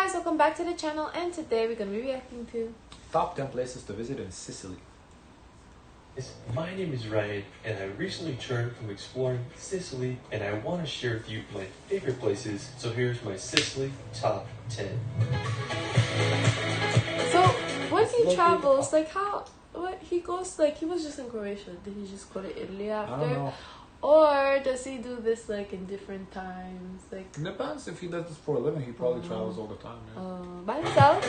guys, welcome back to the channel, and today we're going to be reacting to Top 10 places to visit in Sicily. My name is Ryan, and I recently returned from exploring Sicily, and I want to share with you my favorite places. So here's my Sicily top 10. So when he travels, like what he goes, like he was just in Croatia, did he just go to Italy after? I don't know. Or does he do this like in different times? Like It depends. If he does this for a living, he probably travels all the time. Yeah. by himself?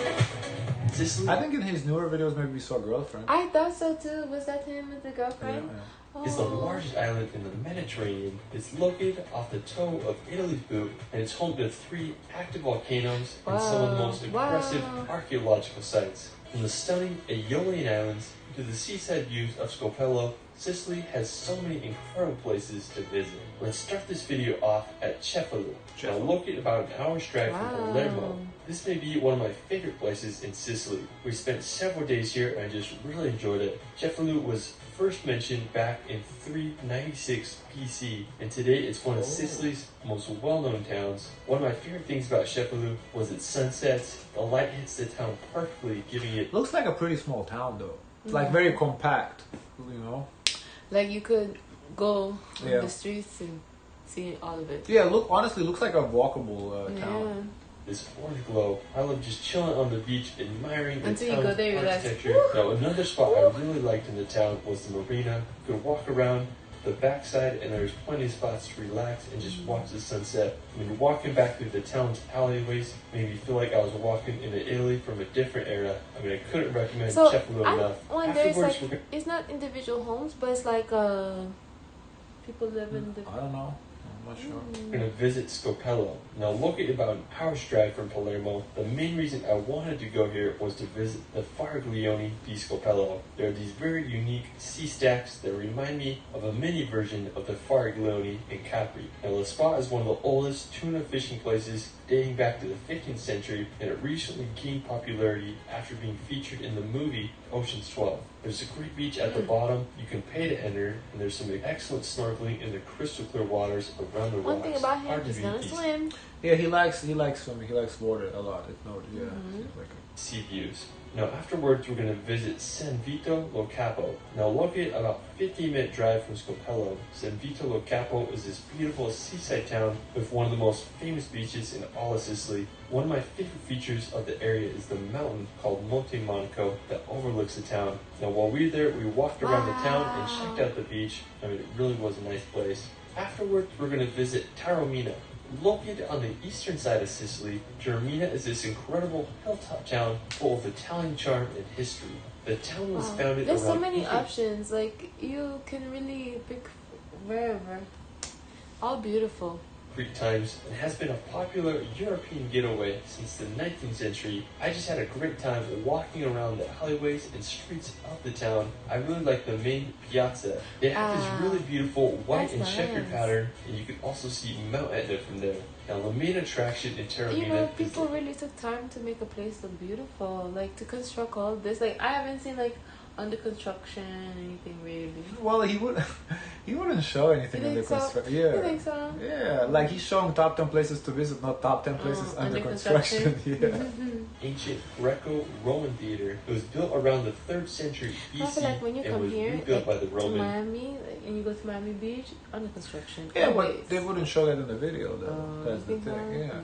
Sicily? I think in his newer videos, maybe we saw a girlfriend. I thought so too. Was that him with the girlfriend? Yeah. It's the largest island in the Mediterranean. It's located off the toe of Italy's boot, and it's home to 3 active volcanoes and some of the most impressive archaeological sites. From the stunning Aeolian Islands to the seaside views of Scopello, Sicily has so many incredible places to visit. Let's start this video off at Cefalù. Now located about an hour's drive from Palermo. This may be one of my favorite places in Sicily. We spent several days here and I just really enjoyed it. Cefalù was first mentioned back in 396 BC, and today it's one of Sicily's most well-known towns. One of my favorite things about Cefalù was its sunsets. The light hits the town perfectly, giving it... Looks like a pretty small town though. Like very compact, you know? Like you could go on the streets and see all of it. Yeah, honestly looks like a walkable town. This orange glow. I love just chilling on the beach, admiring the Until you go town's there, you architecture. realize, now, another spot I really liked in the town was the marina. You could walk around the backside, and there's plenty of spots to relax and just watch the sunset. I mean, walking back through the town's alleyways made me feel like I was walking into Italy from a different era. I mean, I couldn't recommend Cefalù enough. There's like, it's not individual homes, but it's like people live in the... I don't know. I'm not sure. We're going to visit Scopello. Now, located about an hour's drive from Palermo, the main reason I wanted to go here was to visit the Fariglioni di Scopello. There are these very unique sea stacks that remind me of a mini version of the Fariglioni in Capri. Now, the spot is one of the oldest tuna fishing places dating back to the 15th century, and it recently gained popularity after being featured in the movie Ocean's 12. There's a great beach at the bottom. You can pay to enter, and there's some excellent snorkeling in the crystal clear waters around the rocks. One thing about him, he's gonna swim. Yeah, he likes swimming. He likes water a lot. It's no, seems like sea views. Now afterwards we're going to visit Vito lo Capo. Now located about 15-minute drive from Scopello, Vito lo Capo is this beautiful seaside town with one of the most famous beaches in all of Sicily. One of my favorite features of the area is the mountain called Monte Monaco that overlooks the town. Now while we were there, we walked around the town and checked out the beach. I mean, it really was a nice place. Afterwards we're going to visit Taormina. Located on the eastern side of Sicily, Taormina is this incredible hilltop town full of Italian charm and history. The town was founded There's so around many options, like you can really pick wherever. All beautiful. Greek times and has been a popular European getaway since the 19th century. I just had a great time walking around the alleyways and streets of the town. I really like the main piazza. They have this really beautiful white and checkered pattern, and you can also see Mount Etna from there. Now the main attraction in Taormina, you know, people really took time to make a place look beautiful, like to construct all this. Like I haven't seen like under construction anything really. Well, he wouldn't show anything under construction. Yeah. You think so? Yeah, like he's showing top 10 places to visit, not top 10 places under construction. Yeah. Ancient Greco-Roman theater. It was built around the 3rd century BC. I feel like when you come here, rebuilt by the Romans. To Miami, and you go to Miami Beach, under construction. Yeah, but they wouldn't show that in the video though. That's the thing. Yeah.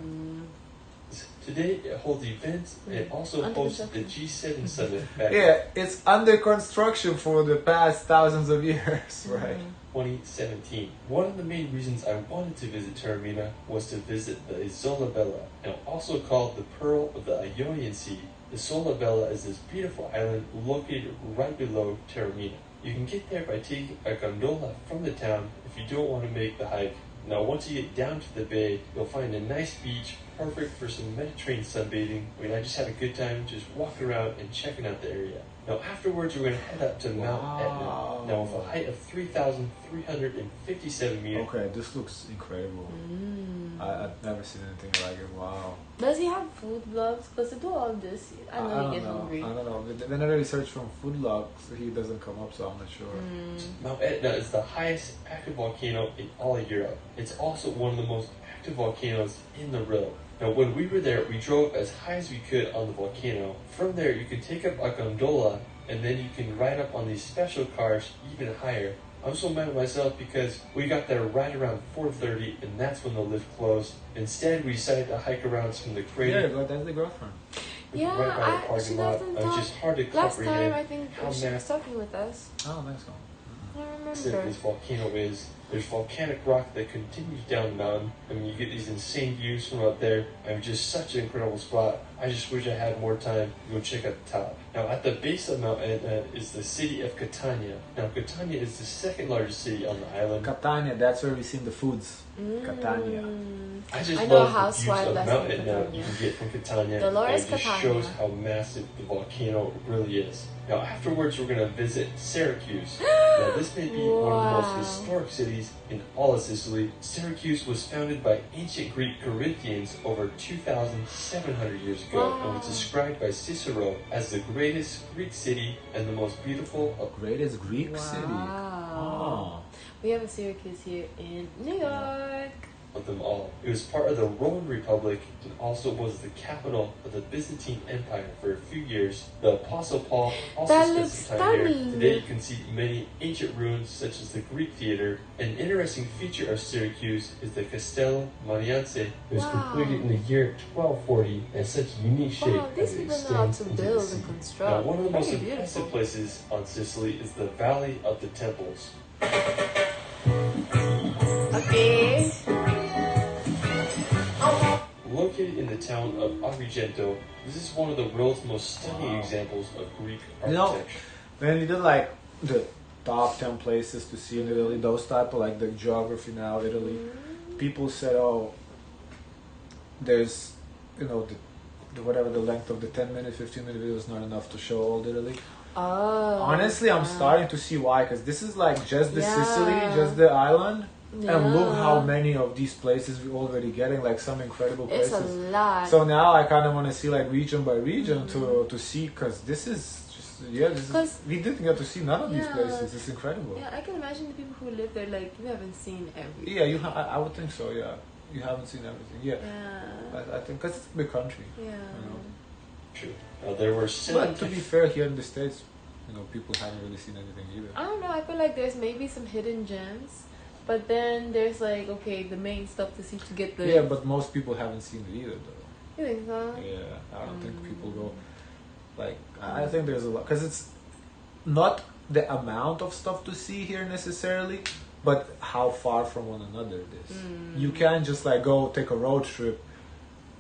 Today it holds events and it also hosts the G7 summit. Yeah, it's under construction for the past thousands of years, right? 2017. One of the main reasons I wanted to visit Taormina was to visit the Isola Bella, and also called the Pearl of the Ionian Sea. Isola Bella is this beautiful island located right below Taormina. You can get there by taking a gondola from the town if you don't want to make the hike. Now once you get down to the bay, you'll find a nice beach, perfect for some Mediterranean sunbathing. I mean, I just had a good time just walking around and checking out the area. Now afterwards, we're going to head up to Mount Etna. Now with a height of 3,357 meters. Okay, this looks incredible. I've never seen anything like it. Wow. Does he have food vlogs? Because to do all this, I know he gets hungry. I don't know. Whenever I search from food vlogs, he doesn't come up, so I'm not sure. Mount Etna is the highest active volcano in all of Europe. It's also one of the most active volcanoes in the world. Now, when we were there, we drove as high as we could on the volcano. From there, you can take up a gondola, and then you can ride up on these special cars even higher. I'm so mad at myself because we got there right around 4:30, and that's when the lift closed. Instead, we decided to hike around some of the crater. Yeah, but that's the girlfriend. Yeah, right by the she parking lot. doesn't It's talk. just hard to Last comprehend time I think how she was massive talking with us. Oh, nice one. I this remember. volcano is. There's volcanic rock that continues down the mountain. I mean, you get these insane views from up there. I mean, just such an incredible spot. I just wish I had more time to go check out the top. Now, at the base of Mount Etna is the city of Catania. Now, Catania is the second largest city on the island. Catania, that's where we seen the foods. Catania. I just I know a love the housewife views of that's Mount in Etna Catania. you can get from Catania. Dolores and it just Catania. shows how massive the volcano really is. Now, afterwards, we're going to visit Syracuse. Now, this may be one of the most Wow. historic cities in all of Sicily. Syracuse was founded by ancient Greek Corinthians over 2,700 years ago and was Wow. described by Cicero as the greatest Greek city and the most beautiful of Greatest Greek city. Wow. We have a Syracuse here in New York. them all. It was part of the Roman Republic and also was the capital of the Byzantine Empire for a few years. The Apostle Paul also That spent looks some time here. stunning. Today you can see many ancient ruins such as the Greek theater. An interesting feature of Syracuse is the Castello Mariense. It was Wow. completed in the year 1240 and has such unique shape Wow, these as it people know how extends to into the build sea. and Now, construct. one of the most Very impressive beautiful. places on Sicily is the Valley of the Temples. Okay. Located in the town of Agrigento, this is one of the world's most stunning examples of Greek You know, architecture. when we did like the top 10 places to see in Italy, those type of like the geography now, Italy, people said, oh, there's, you know, the whatever the length of the 10-minute, 15-minute video is not enough to show all Italy. Oh. Honestly, I'm starting to see why, because this is like just the Sicily, Yeah. just the island, and look Yeah. how many of these places we're already getting, like some incredible It's places. a lot. So now I kind of want to see like region by region to see, because this is just this 'Cause- is, we didn't get to see none of these Yeah. places. It's incredible. Yeah, I can imagine the people who live there, like, you haven't seen everything. Yeah, I would think so. Yeah, you haven't seen everything. Yeah, Yeah. I think because it's a big country. Yeah. You know. True. Now, there were seven. But to be fair, here in the States, you know, people haven't really seen anything either. I don't know, I feel like there's maybe some hidden gems, but then there's like, okay, the main stuff to see to get the... Yeah, but most people haven't seen it either, though. You think so? Yeah, I don't think people go. Like, I think there's a lot, because it's not the amount of stuff to see here necessarily, but how far from one another it is. You can't just like go take a road trip.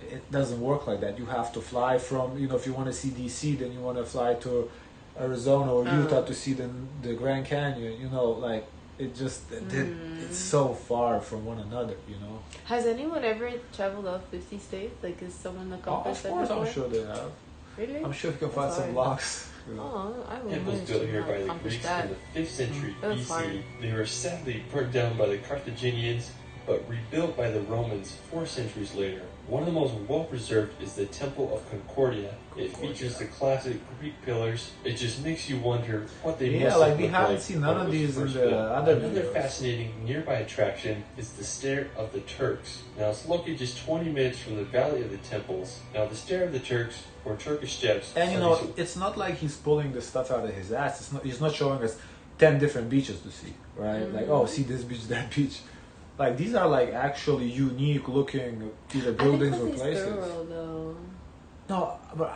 It doesn't work like that. You have to fly from, you know, if you want to see DC, then you want to fly to Arizona or Utah to see the Grand Canyon. You know, like it just it's so far from one another. You know. Has anyone ever traveled off 50 states? Like, is someone accomplished Of that course, before? I'm sure they have. Really? I'm sure you can find That's some hard. blocks. You know. Oh, I would Temples really built here not by the accomplish Greeks that. in the 5th century That's BC. hard. They were sadly burnt down by the Carthaginians, but rebuilt by the Romans 4 centuries later. One of the most well-preserved is the Temple of Concordia. It features the classic Greek pillars. It just makes you wonder what they Yeah, must like have we looked haven't like seen when none it of was these in first the built. other Another videos. fascinating nearby attraction is the Stair of the Turks. Now, it's located just 20 minutes from the Valley of the Temples. Now, the Stair of the Turks, or Turkish steps, And you are know, these- it's not like he's pulling the stuff out of his ass. It's not. He's not showing us 10 different beaches to see, right? Like, oh, see this beach, that beach. Like these are like actually unique looking either buildings I or think 'cause places. he's thorough, though. No, but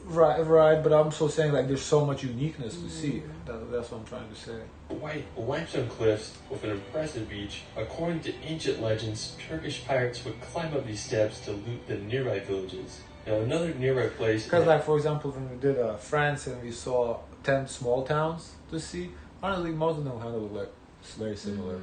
right. But I'm so saying like there's so much uniqueness to see. That's what I'm trying to say. White limestone cliffs with an impressive beach. According to ancient legends, Turkish pirates would climb up these steps to loot the nearby villages. Now, another nearby place. Because like for example, when we did France and we saw 10 small towns to see, honestly, most of them kind of look like it's very similar.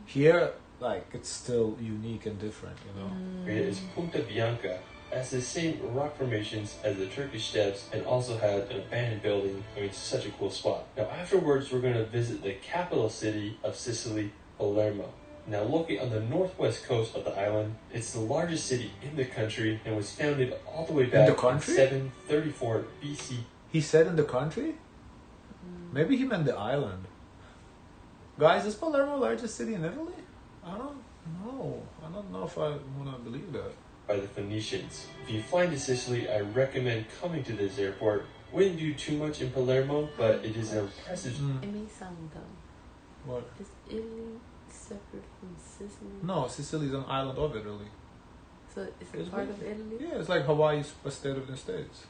Here, like it's still unique and different, you know. It is Punta Bianca. Has the same rock formations as the Turkish steps and also had an abandoned building. I mean, it's such a cool spot. Now, afterwards, we're going to visit the capital city of Sicily, Palermo. Now, located on the northwest coast of the island, it's the largest city in the country and was founded all the way back the country? 734 BC. He said in the country? Maybe he meant the island. Guys, is Palermo the largest city in Italy? I don't know. I don't know if I want to believe that. by the Phoenicians. If you fly to Sicily, I recommend coming to this airport. Wouldn't do too much in Palermo, but it is an impressive... It may sound dumb. What? Is Italy separate from Sicily? No, Sicily is an island of Italy. So it's a part of Italy? Yeah, it's like Hawaii is a state of the States.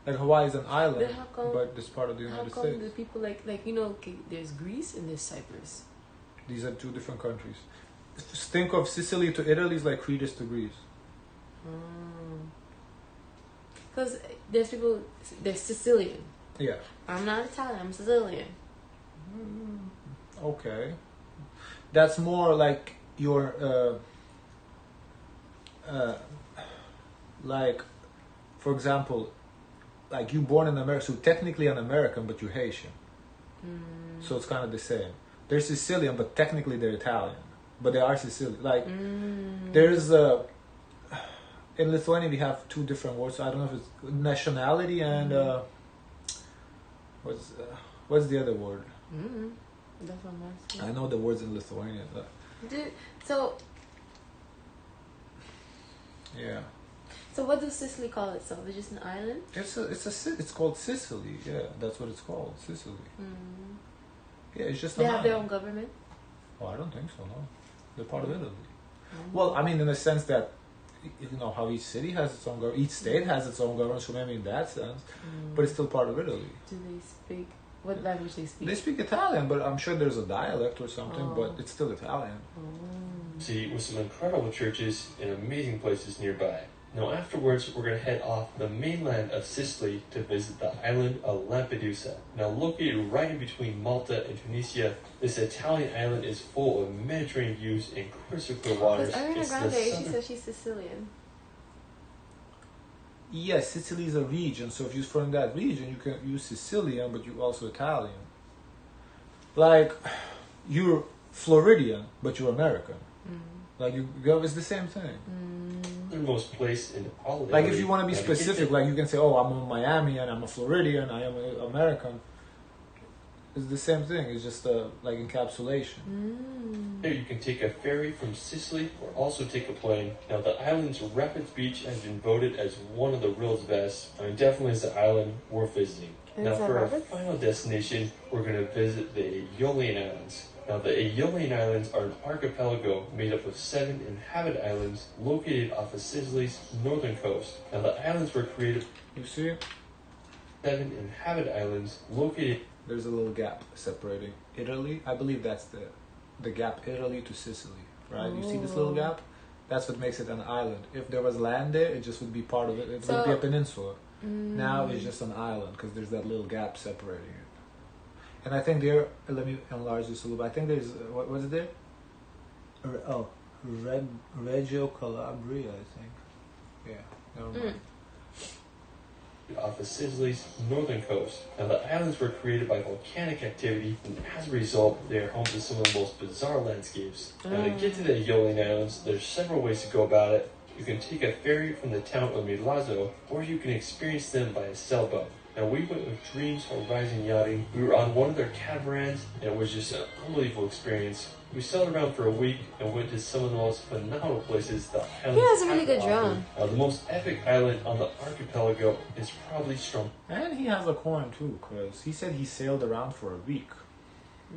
Like Hawaii is an island, Then how come, but it's part of the United how come States. the people like you know, okay, there's Greece and there's Cyprus. These are two different countries. Just think of Sicily to Italy is like Crete to Greece. Because there's people, they're Sicilian. Yeah. I'm not Italian, I'm Sicilian. Okay. That's more like your, like, for example, like you born in America, so technically an American, but you're Haitian. So it's kind of the same. They're Sicilian, but technically they're Italian. But they are Sicilian. Like, there's in Lithuania we have two different words. I don't know if it's nationality and what's the other word? That's what I'm asking. I know the words in Lithuania. But So yeah. So what does Sicily call itself? It's just an island? It's called Sicily. Yeah, that's what it's called, Sicily. Yeah, it's just. They have their own government. Oh, I don't think so. No, they're part of Italy. Well, I mean, in the sense that you know how each city has its own government, each state has its own government. So maybe in that sense, but it's still part of Italy. Do they speak what language they speak? They speak Italian, but I'm sure there's a dialect or something. But it's still Italian. City with some incredible churches and amazing places nearby. Now afterwards, we're going to head off the mainland of Sicily to visit the island of Lampedusa. Now located right in between Malta and Tunisia, this Italian island is full of Mediterranean views and crystal clear waters. Because Ariana Grande, she says she's Sicilian. Yes, Sicily is a region, so if you're from that region, you can use Sicilian, but you're also Italian. Like, you're Floridian, but you're American. Like, it's the same thing. Most place in all like if you want to be specific, like you can say, oh, I'm a Miami and I'm a Floridian, I am an American. It's the same thing. It's just like encapsulation. There you can take a ferry from Sicily or also take a plane. Now the island's Rapids Beach has been voted as one of the world's best. I mean, definitely is an island worth visiting. Now for our final destination, we're going to visit the Aeolian Islands. Now, the Aeolian Islands are an archipelago made up of 7 inhabited islands located off of Sicily's northern coast. Now, the islands were created... You see? 7 inhabited islands located... There's a little gap separating Italy. I believe that's the gap, Italy to Sicily, right? You see this little gap? That's what makes it an island. If there was land there, it just would be part of it. It would be a peninsula. Now it's just an island because there's that little gap separating it. And I think there, let me enlarge this a little bit. I think there's, what was it there? Reggio Calabria, I think. Yeah, never mind. Off of Sicily's northern coast. Now the islands were created by volcanic activity, and as a result, they are home to some of the most bizarre landscapes. Now to get to the Aeolian Islands, there's several ways to go about it. You can take a ferry from the town of Milazzo, or you can experience them by a sailboat. Now we went with Dreams Horizon Yachting. We were on one of their catamarans, and it was just an unbelievable experience. We sailed around for a week and went to some of the most phenomenal places the islands He has a really good drone. Now the most epic island on the archipelago is probably Strom. And he has a coin too, because he said he sailed around for a week.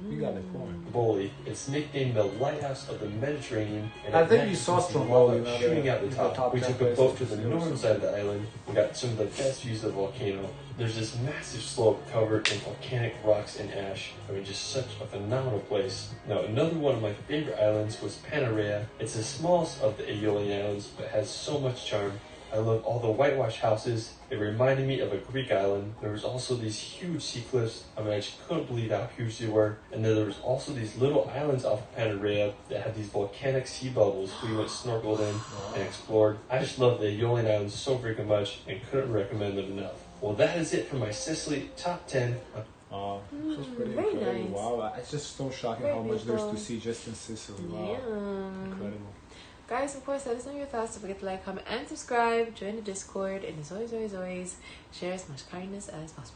He got a coin. Boli. It's nicknamed the Lighthouse of the Mediterranean. And I think you saw Stromboli shooting out the top. We took a boat to the northern side of the island. We got some of the best views of the volcano. There's this massive slope covered in volcanic rocks and ash. I mean, just such a phenomenal place. Now, another one of my favorite islands was Panarea. It's the smallest of the Aeolian Islands, but has so much charm. I love all the whitewash houses. It reminded me of a Greek island. There was also these huge sea cliffs. I mean, I just couldn't believe how huge they were. And then there was also these little islands off of Panarea that had these volcanic sea bubbles we went snorkeled in and explored. I just love the Aeolian Islands so freaking much and couldn't recommend them enough. Well, that is it for my Sicily top 10. Wow, this was pretty very incredible. nice. Wow, it's just so shocking Very how much there's to beautiful. see just in Sicily. Wow, Yeah. incredible. Guys, of course, let us know your thoughts. Don't forget to like, comment, and subscribe. Join the Discord. And as always, share as much kindness as possible.